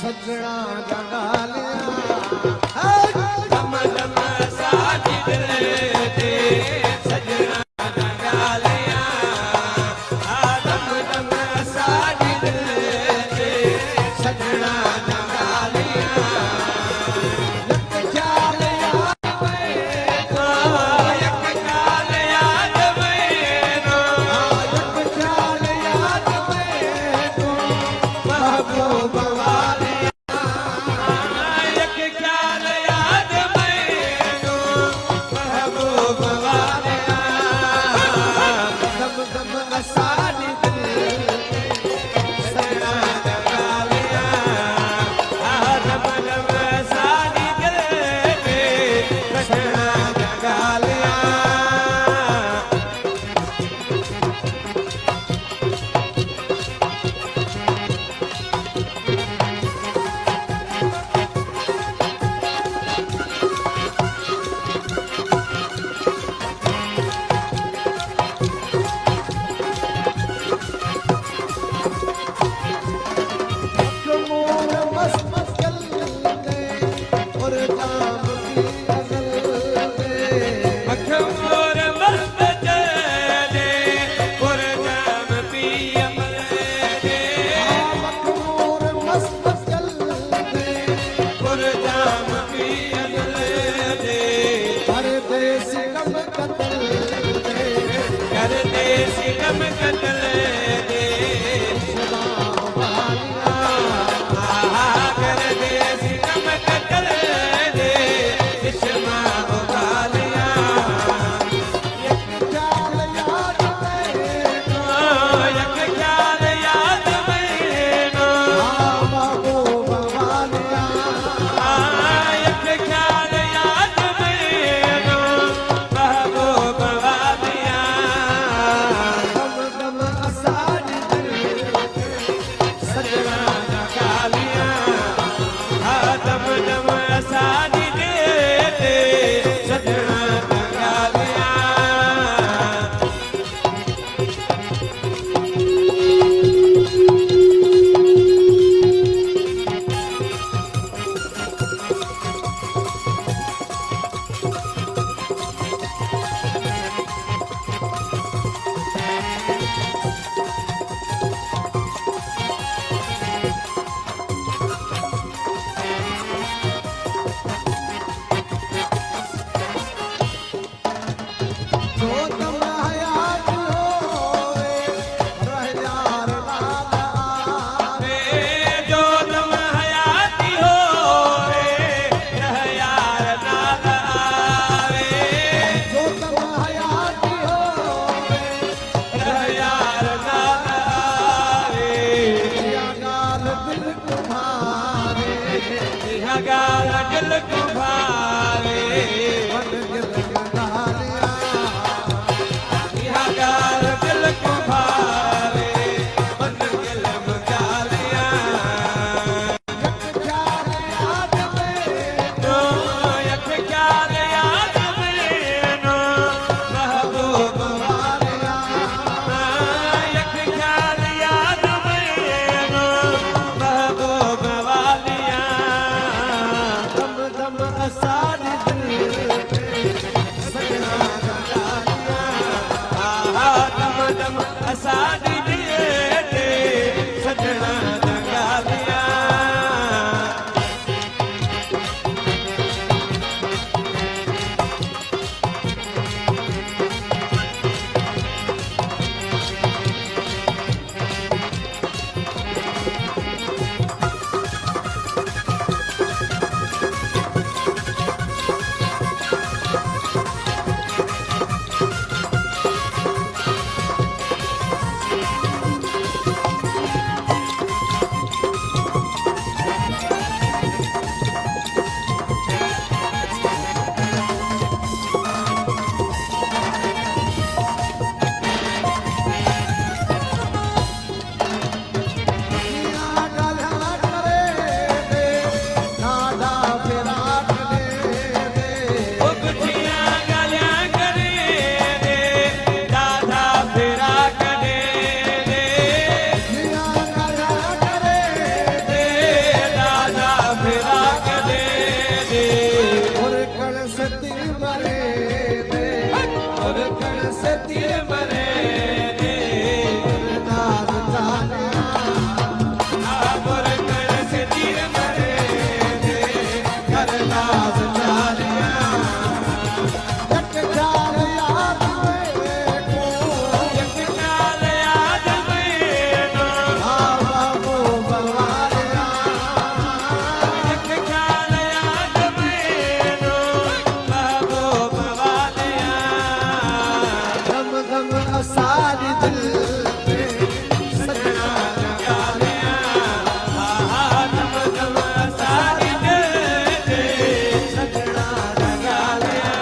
सजना जगालिया दम दम साजी दिल दे सजना जगालिया दम दम साजी दिल दे सजना जगालिया यक ख्याल याद मैनो यक ख्याल याद मैनो यक ख्याल याद मैनो महबूब वालिया यक ख्याल याद मैनो महबूब वालिया दम दम असानी दिल सजना जगालिया दम दम साजी दिल दे सजना जगालिया मोर मस्त मस्त चल गए और जाम की अगल गए अख मोर मस्त चले पुर जाम पी अमल दे मोर मस्त मस्त चल गए पुर जाम पी अमल दे हर देश कम कतल गए कर दे सिकम कतल दे सदा वालिया आहा कर दे सिकम कतल दे इस्मा उगालिया ख्याल याद मैनो यक ख्याल याद मैनो महबूब वालिया यक ख्याल याद मैनो महबूब वालिया दम दम असानी दिल सजना जगालिया दम दम साजी दे सजना जगालिया जो तुम हयात होवे रह यार लाल आवे जो तुम हयाती हो रह यार नाल आवे जो तुम हयात होवे रह यार नाल आवे या गाल दिल तुम्हारे यह गाल दिल को भावे बन दिल गालिया यह गाल दिल को भावे बन दिल गालिया ख्याल याद मैनो यक ख्याल याद मैनो महबूब वालिया यक ख्याल याद मैनो महबूब वालिया दम दम असानी दिल सजना जगालिया दम दम असादी दे सजना जगालिया से तीर मरे नाज चालिया आपुर कर से तीर मरे कर नाज चालिया जग जाल याद में को जग जाल याद मैनो बाबू बवालिया जग जाल याद मैनो बाबू बवालिया दम दम असारी दिल पे सजना गालिया दम दम सारी दिल दे सजना गालिया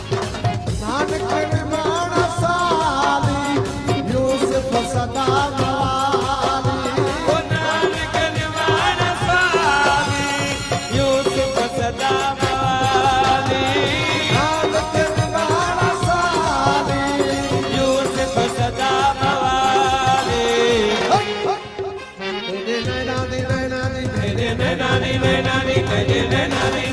नानक निर्माण साली यूसुफ सदा मवाली ओ नानक निवाण साली यूसुफ सदा मवाली नानक निर्माण साली यूसुफ सदा मवाली तेरे नैना दी नैना दी तेरे नैना दी नैना दी तेरे नैना दी